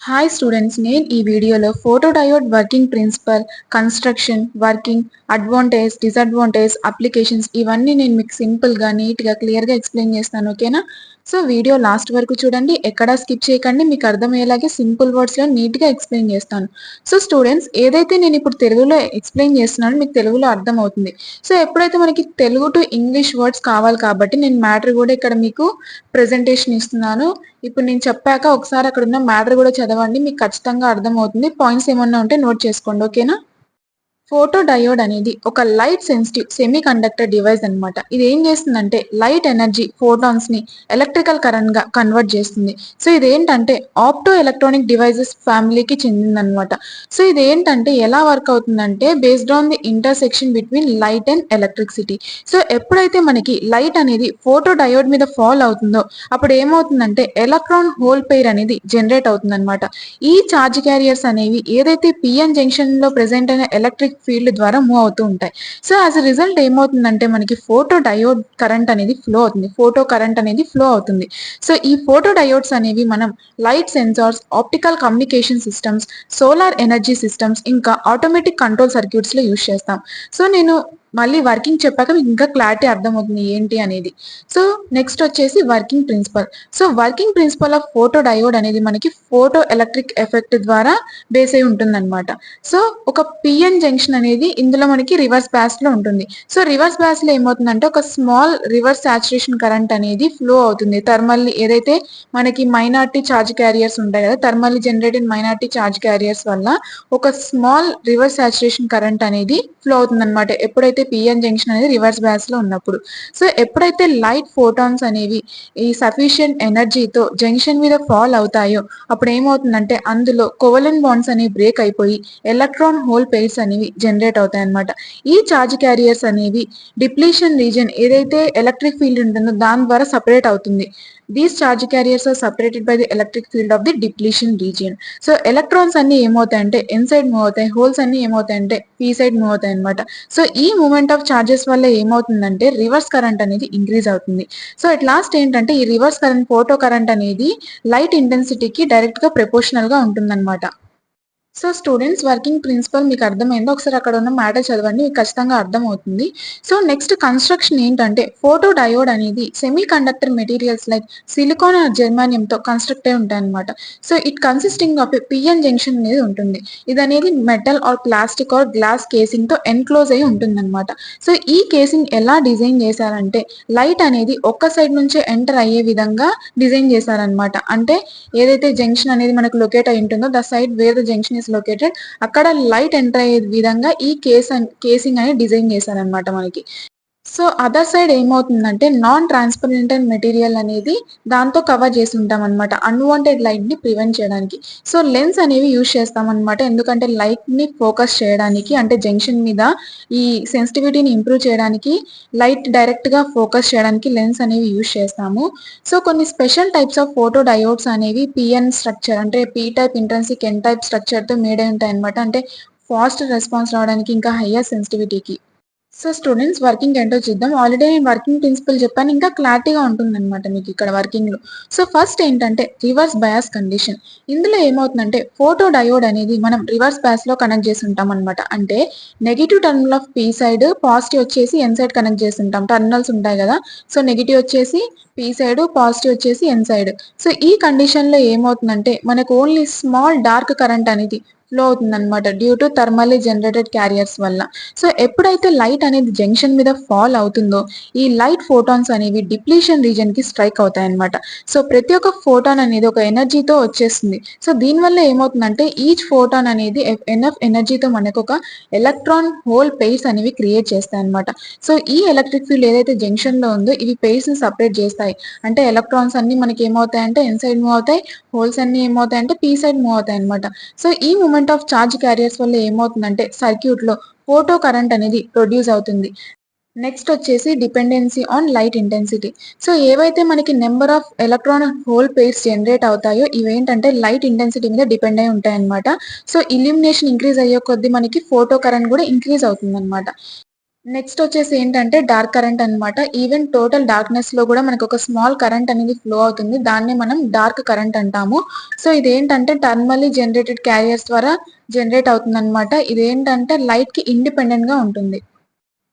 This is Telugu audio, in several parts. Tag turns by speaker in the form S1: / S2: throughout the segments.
S1: హాయ్ స్టూడెంట్స్, నేను ఈ వీడియోలో photo diode working principle, construction, working, advantage, disadvantage, applications ఇవన్నీ నేను మీకు సింపుల్గా, నీట్గా, క్లియర్గా ఎక్స్ప్లెయిన్ చేస్తాను. ఓకేనా? సో వీడియో లాస్ట్ వరకు చూడండి, ఎక్కడా స్కిప్ చేయకండి. మీకు అర్థమయ్యేలాగే సింపుల్ వర్డ్స్లో నీట్గా ఎక్స్ప్లెయిన్ చేస్తాను. సో స్టూడెంట్స్, ఏదైతే నేను ఇప్పుడు తెలుగులో ఎక్స్ప్లెయిన్ చేస్తున్నానో మీకు తెలుగులో అర్థమవుతుంది. సో ఎప్పుడైతే మనకి తెలుగు టు ఇంగ్లీష్ వర్డ్స్ కావాలి కాబట్టి నేను మ్యాటర్ కూడా ఇక్కడ మీకు ప్రెజెంటేషన్ ఇస్తున్నాను. ఇప్పుడు నేను చెప్పాక ఒకసారి అక్కడ ఉన్న మ్యాటర్ కూడా చదవండి, మీకు ఖచ్చితంగా అర్థమవుతుంది. పాయింట్స్ ఏమన్నా ఉంటే నోట్ చేసుకోండి. ఓకేనా? ఫోటో డయోడ్ అనేది ఒక light sensitive semi conductor device అనమాట. ఇది ఏం చేస్తుందంటే లైట్ ఎనర్జీ ఫోటాన్స్ ని ఎలక్ట్రికల్ కరెంట్ గా కన్వర్ట్ చేస్తుంది. సో ఇదేంటంటే ఆప్టో ఎలక్ట్రానిక్ డివైజెస్ ఫ్యామిలీకి చెందిందనమాట. సో ఇదేంటంటే ఎలా వర్క్ అవుతుందంటే based on the intersection between light and electricity. So ఎప్పుడైతే మనకి లైట్ అనేది ఫోటో డయోడ్ మీద ఫాల్ అవుతుందో అప్పుడు ఏమవుతుందంటే ఎలక్ట్రాన్ హోల్ పెయిర్ అనేది జనరేట్ అవుతుంది అనమాట. ఈ చార్జ్ క్యారియర్స్ అనేవి ఏదైతే పిఎన్ జంక్షన్ లో ప్రెసెంట్ అయిన ఎలక్ట్రిక్ ఫీల్డ్ ద్వారా మూవ్ అవుతూ ఉంటాయి. సో యాజ్ అ రిజల్ట్ ఏమవుతుందంటే మనకి ఫోటో డయోడ్ కరెంట్ అనేది ఫ్లో అవుతుంది, ఫోటో కరెంట్ అనేది ఫ్లో అవుతుంది. సో ఈ ఫోటో డయోడ్స్ అనేవి మనం light sensors, optical communication systems, solar energy systems, ఇంకా ఆటోమేటిక్ కంట్రోల్ సర్క్యూట్స్ లో యూజ్ చేస్తాం. సో నేను మళ్ళీ వర్కింగ్ చెప్పాక మీకు ఇంకా క్లారిటీ అర్థమవుతుంది ఏంటి అనేది. సో నెక్స్ట్ వచ్చేసి working principle. So working principle of photo diode అనేది మనకి ఫోటో ఎలక్ట్రిక్ ఎఫెక్ట్ ద్వారా బేస్ అయి ఉంటుందన్నమాట. సో ఒక పిఎన్ జంక్షన్ అనేది ఇందులో మనకి రివర్స్ బ్యాస్ లో ఉంటుంది. సో రివర్స్ బ్యాస్ లో ఏమవుతుందంటే ఒక స్మాల్ రివర్స్ సాచురేషన్ కరెంట్ అనేది ఫ్లో అవుతుంది. థర్మల్లీ ఏదైతే మనకి మైనారిటీ చార్జ్ క్యారియర్స్ ఉంటాయి కదా, thermally generated minority charge carriers వల్ల ఒక స్మాల్ రివర్స్ సాచురేషన్ కరెంట్ అనేది ఫ్లో అవుతుంది అనమాట ఎప్పుడైతే పిఎన్ జంక్షన్ అనేది రివర్స్ బ్యాస్ లో ఉన్నప్పుడు. సో ఎప్పుడైతే లైట్ ఫోటాన్స్ అనేవి ఈ సఫిషియంట్ ఎనర్జీతో జంక్షన్ మీద ఫాల్ అవుతాయో అప్పుడు ఏమవుతుందంటే అందులో కోవలెంట్ బాండ్స్ అనేవి బ్రేక్ అయిపోయి ఎలక్ట్రాన్ హోల్ పెయిర్స్ అనేవి జనరేట్ అవుతాయి అనమాట. ఈ చార్జ్ క్యారియర్స్ అనేవి డిప్లీషన్ రీజన్ ఏదైతే ఎలక్ట్రిక్ ఫీల్డ్ ఉంటుందో దాని ద్వారా సపరేట్ అవుతుంది. These charge carriers are separated by the electric field of the depletion region. So electrons అన్ని ఏమవుతాయంటే ఎన్ సైడ్ మూవ్ అవుతాయి, హోల్స్ అన్ని ఏమవుతాయంటే పీ సైడ్ మూవ్ అవుతాయి అనమాట. సో ఈ మూమెంట్ ఆఫ్ చార్జెస్ వల్ల ఏమవుతుందంటే రివర్స్ కరెంట్ అనేది ఇంక్రీజ్ అవుతుంది. సో అట్ లాస్ట్ ఏంటంటే ఈ రివర్స్ కరెంట్ ఫోటో కరెంట్ అనేది లైట్ ఇంటెన్సిటీకి డైరెక్ట్ గా ప్రపోర్షనల్ గా ఉంటుందన్నమాట. సో స్టూడెంట్స్, వర్కింగ్ ప్రిన్సిపల్ మీకు అర్థమైందో ఒకసారి అక్కడ ఉన్న మ్యాటర్ చదవండి, మీకు ఖచ్చితంగా అర్థమవుతుంది. సో నెక్స్ట్ కన్స్ట్రక్షన్ ఏంటంటే ఫోటో డయోడ్ అనేది semiconductor materials like silicon or జెర్మానియంతో కన్స్ట్రక్ట్ అయి ఉంటాయి అనమాట. So it consisting of PN junction అనేది ఉంటుంది. ఇది అనేది metal or plastic or glass casing తో ఎన్క్లోజ్ అయి ఉంటుంది అనమాట. సో ఈ కేసింగ్ ఎలా డిజైన్ చేశారంటే లైట్ అనేది ఒక్క సైడ్ నుంచే ఎంటర్ అయ్యే విధంగా డిజైన్ చేశారనమాట. అంటే ఏదైతే జంక్షన్ అనేది మనకు లొకేట్ అయి ఉంటుందో the side wear the junction is located అక్కడ లైట్ ఎంటర్ అయ్యే విధంగా ఈ కేసింగ్ అనేది డిజైన్ చేశారనమాట మనకి. సో అదర్ సైడ్ ఏమవుతుందంటే నాన్ ట్రాన్స్పరెంట్ మెటీరియల్ అనేది దాంతో కవర్ చేసి ఉంటాం అనమాట, అన్వాంటెడ్ లైట్ ని ప్రివెంట్ చేయడానికి. సో లెన్స్ అనేవి యూజ్ చేస్తాం అనమాట, ఎందుకంటే లైట్ ని ఫోకస్ చేయడానికి, అంటే జంక్షన్ మీద ఈ సెన్సిటివిటీని ఇంప్రూవ్ చేయడానికి, లైట్ డైరెక్ట్ గా ఫోకస్ చేయడానికి లెన్స్ అనేవి యూజ్ చేస్తాము. సో కొన్ని special types of photo diodes అనేవి పిఎన్ స్ట్రక్చర్ అంటే P type, intrinsic, N type structure తో మేడ్ అయి ఉంటాయి అనమాట. అంటే ఫాస్ట్ రెస్పాన్స్ రావడానికి, ఇంకా హయ్యర్ సెన్సిటివిటీకి. సో స్టూడెంట్స్, వర్కింగ్ ఏంటో చూద్దాం. ఆల్రెడీ నేను వర్కింగ్ ప్రిన్సిపల్ చెప్పాను, ఇంకా క్లారిటీగా ఉంటుంది అనమాట మీకు ఇక్కడ వర్కింగ్ లో. సో ఫస్ట్ ఏంటంటే రివర్స్ బయాస్ కండిషన్. ఇందులో ఏమవుతుందంటే ఫోటో డయోడ్ అనేది మనం రివర్స్ బయాస్ లో కనెక్ట్ చేసి ఉంటాం అనమాట. అంటే negative terminal of P side, positive వచ్చేసి ఎన్ సైడ్ కనెక్ట్ చేసి ఉంటాం. టర్మినల్స్ ఉంటాయి కదా, సో నెగిటివ్ వచ్చేసి పీ సైడ్, పాజిటివ్ వచ్చేసి ఎన్ సైడ్. సో ఈ కండిషన్ లో ఏమవుతుందంటే మనకు ఓన్లీ స్మాల్ డార్క్ కరెంట్ అనేది ఫ్లో అవుతుంది అనమాట due to thermally generated carriers వల్ల. సో ఎప్పుడైతే లైట్ అనేది జంక్షన్ మీద ఫాల్ అవుతుందో ఈ లైట్ ఫోటాన్స్ అనేవి డిప్లీషన్ రీజన్ కి స్ట్రైక్ అవుతాయి అనమాట. సో ప్రతి ఒక్క ఫోటాన్ అనేది ఒక ఎనర్జీతో వచ్చేస్తుంది. సో దీనివల్ల ఏమవుతుందంటే ఈచ్ ఫోటాన్ అనేది ఎనఫ్ ఎనర్జీతో మనకు ఒక ఎలక్ట్రాన్ హోల్ పెయిర్స్ అనేవి క్రియేట్ చేస్తాయి అనమాట. సో ఈ ఎలక్ట్రిక్ ఫీల్డ్ ఏదైతే జంక్షన్ లో ఉందో ఇవి పెయిర్స్ ని సపరేట్ చేస్తాయి. అంటే ఎలక్ట్రాన్స్ అన్ని మనకి ఏమవుతాయంటే ఎన్ సైడ్ మూవ్ అవుతాయి, హోల్స్ అన్ని ఏమవుతాయంటే పీ సైడ్ మూవ్ అవుతాయి అనమాట. సో ఈ మూమెంట్ ఆఫ్ చార్జ్ క్యారియర్స్ వల్ల ఏమవుతుందంటే సర్క్యూట్ లో ఫోటో కరెంట్ అనేది ప్రొడ్యూస్ అవుతుంది. నెక్స్ట్ వచ్చేసి dependency on light intensity. So ఏవైతే మనకి number of electron hole pairs generate అవుతాయో ఇవేంటంటే లైట్ ఇంటెన్సిటీ మీద డిపెండ్ అయి ఉంటాయి అనమాట. సో ఇల్యూమినేషన్ ఇంక్రీజ్ అయ్యే కొద్దీ మనకి ఫోటో కరెంట్ కూడా ఇంక్రీజ్ అవుతుంది అనమాట. నెక్స్ట్ వచ్చేసి ఏంటంటే డార్క్ కరెంట్ అన్నమాట. ఈవెన్ టోటల్ డార్క్‌నెస్ లో కూడా మనకు ఒక స్మాల్ కరెంట్ అనేది ఫ్లో అవుతుంది. దాన్నే మనం డార్క్ కరెంట్ అంటాము. సో ఇదేంటంటే థర్మల్లీ జనరేటెడ్ క్యారియర్స్ ద్వారా జనరేట్ అవుతుందన్నమాట. ఇదేంటంటే లైట్‌కి ఇండిపెండెంట్ గా ఉంటుంది.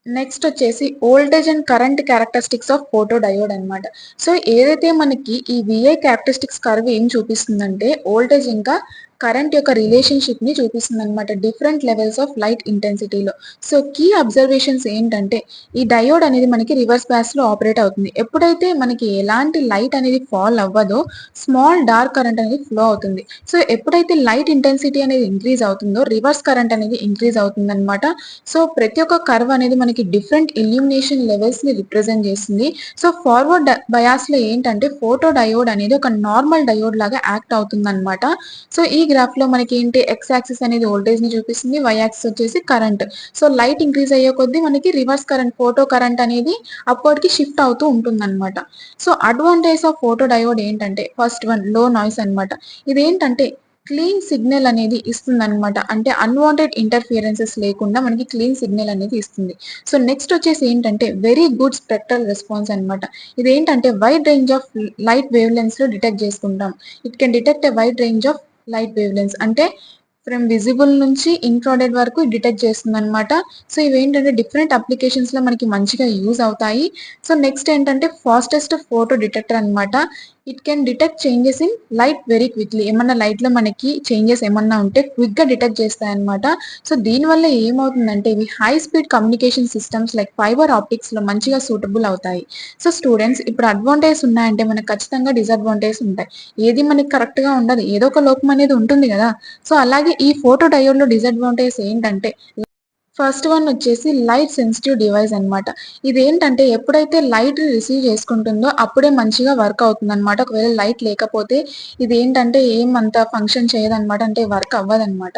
S1: నెక్స్ట్ వచ్చేసి voltage and current characteristics of photo diode అన్నమాట. సో ఏదైతే మనకి ఈ VI క్యారెక్టరిస్టిక్స్ కర్వ్ ఏం చూపిస్తుందంటే వోల్టేజ్ ఇంకా కరెంట్ యొక్క రిలేషన్‌షిప్ ని చూపిస్తుందన్నమాట. డిఫరెంట్ లెవెల్స్ ఆఫ్ లైట్ ఇంటెన్సిటీలో. సో కీ అబ్జర్వేషన్స్ ఏంటంటే ఈ డయోడ్ అనేది మనకి రివర్స్ బయాస్‌లో ఆపరేట్ అవుతుంది. ఎప్పుడైతే మనకి ఎలాంటి లైట్ అనేది ఫాల్ అవ్వదో స్మాల్ డార్క్ కరెంట్ అనేది ఫ్లో అవుతుంది. సో ఎప్పుడైతే లైట్ ఇంటెన్సిటీ అనేది ఇంక్రీజ్ అవుతుందో రివర్స్ కరెంట్ అనేది ఇంక్రీజ్ అవుతుందన్నమాట. సో ప్రతి ఒక్క కర్వ్ అనేది మనకి డిఫరెంట్ ఇల్యూమినేషన్ లెవెల్స్ ని రిప్రజెంట్ చేస్తుంది. సో ఫార్వర్డ్ బయాస్ లో ఏంటంటే ఫోటో డయోడ్ అనేది ఒక నార్మల్ డయోడ్ లాగా యాక్ట్ అవుతుందన్నమాట. సో ఈ గ్రాఫ్ లో మనకి ఏంటి ఎక్స్ యాక్సిస్ అనేది వోల్టేజ్ ని చూపిస్తుంది, వై యాక్సిస్ వచ్చేసి కరెంట్. సో లైట్ ఇంక్రీజ్ అయ్యే కొద్దీ మనకి రివర్స్ కరెంట్ ఫోటో కరెంట్ అనేది అప్వర్డ్ కి షిఫ్ట్ అవుతూ ఉంటుందన్నమాట. So advantage of photo diode ఏంటంటే ఫస్ట్ వన్ లో నాయిస్ అన్నమాట. ఇదేంటంటే క్లీన్ సిగ్నల్ అనేది ఇస్తుందన్నమాట. అంటే అన్‌వాంటెడ్ ఇంటర్‌ఫియరెన్సెస్ లేకుండా మనకి క్లీన్ సిగ్నల్ అనేది ఇస్తుంది. సో నెక్స్ట్ వచ్చేసి ఏంటంటే వెరీ గుడ్ స్పెక్ట్రల్ రెస్పాన్స్ అన్నమాట. ఇదేంటంటే వైడ్ రేంజ్ ఆఫ్ లైట్ వేవ్ లెంగ్త్స్‌లో డిటెక్ట్ చేసుకుంటాం. It can detect a wide range of light wavelengths. అంటే ఫ్రమ్ విజిబుల్ నుంచి ఇన్‌ఫ్రారెడ్ వరకు డిటెక్ట్ చేస్తుందన్నమాట. సో ఇవేంటంటే డిఫరెంట్ అప్లికేషన్స్‌లో మనకి మంచిగా యూజ్ అవుతాయి. సో నెక్స్ట్ ఏంటంటే ఫాస్టెస్ట్ ఫోటో డిటెక్టర్ అన్నమాట. It can detect changes in light very quickly. ఏమన్నా లైట్‌లో మనకి చేంజెస్ ఏమన్నా ఉంటే క్విక్‌గా డిటెక్ట్ చేస్తాయన్నమాట. సో దీనివల్ల ఏమవుతుందంటే ఇవి high speed communication systems like fibre ఆప్టిక్స్‌లో మంచిగా సూటబుల్ అవుతాయి. సో స్టూడెంట్స్ ఇప్పుడు అడ్వాంటేజెస్ ఉన్నాయంటే మనకు ఖచ్చితంగా డిసడ్వాంటేజెస్ ఉంటాయి. ఏది మనకి కరెక్ట్‌గా ఉండదు. ఏదో ఒక లోపం అనేది ఉంటుంది గదా! సో అలాగే ఈ ఫోటో డయోడ్‌లో డిసడ్వాంటేజెస్ ఏంటంటే ఫస్ట్ వన్ వచ్చేసి లైట్ సెన్సిటివ్ డివైస్ అన్నమాట. ఇదేంటంటే ఎప్పుడైతే లైట్ రిసీవ్ చేసుకుంటుందో అప్పుడే మంచిగా వర్క్ అవుతుందన్నమాట. ఒకవేళ లైట్ లేకపోతే ఇదేంటంటే ఏమంత ఫంక్షన్ చేయదన్నమాట. అంటే వర్క్ అవ్వదన్నమాట.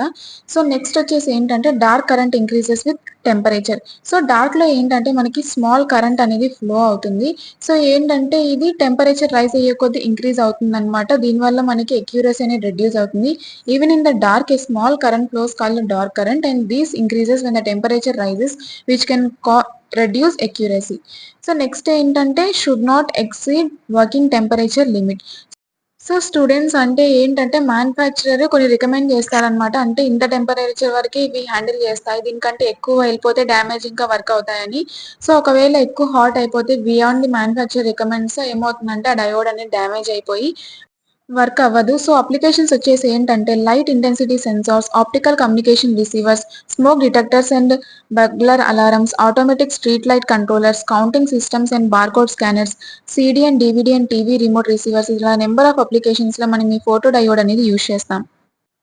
S1: సో నెక్స్ట్ వచ్చేసి ఏంటంటే dark current increases with temperature. So డార్క్‌లో ఏంటంటే మనకి స్మాల్ కరెంట్ అనేది ఫ్లో అవుతుంది. సో ఏంటంటే ఇది టెంపరేచర్ రైజ్ అయ్యే కొద్దీ ఇంక్రీజ్ అవుతుందన్నమాట. దీనివల్ల మనకి అక్యురసీ అనేది రెడ్యూస్ అవుతుంది. Even in the dark, a small current flows called a dark current, and this increases when the temperature rises, which can reduce accuracy. So next ఏంటంటే should not exceed working temperature limit. So students అంటే ఏంటంటే మ్యానుఫ్యాక్చరర్ కొన్ని రికమెండ్ చేస్తారనమాట. అంటే ఇంత టెంపరేచర్ వరకే ఇవి హ్యాండిల్ చేస్తాయి. దీనికంటే ఎక్కువ వెళ్ళిపోతే డ్యామేజ్ ఇంకా వర్క్ అవుతాయని. సో ఒకవేళ ఎక్కువ హాట్ అయిపోతే బియాండ్ ది మ్యానుఫ్యాక్చరర్ రికమెండ్స్ ఏమవుతుందంటే ఆ డయోడ్ అనేది డ్యామేజ్ అయిపోయి వర్క్ అవ్వదు. సో అప్లికేషన్స్ వచ్చేసి ఏంటంటే light intensity sensors, optical communication receivers, smoke detectors and burglar alarms, automatic street light controllers, counting systems and barcode scanners, CD and DVD and TV remote receivers ఇలా నెంబర్ ఆఫ్ అప్లికేషన్స్‌లో మనం ఈ ఫోటో డయోడ్ అనేది యూజ్ చేస్తాం.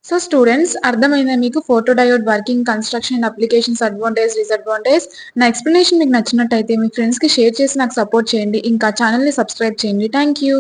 S1: సో స్టూడెంట్స్ అర్థమైందా మీకు photo diode working, construction, applications, advantage, disadvantage. నా ఎక్స్‌ప్లనేషన్ మీకు నచ్చినట్టయితే మీ ఫ్రెండ్స్‌కి షేర్ చేసి నాకు సపోర్ట్ చేయండి. ఇంకా ఛానెల్‌ని సబ్స్క్రైబ్ చేయండి. Thank you.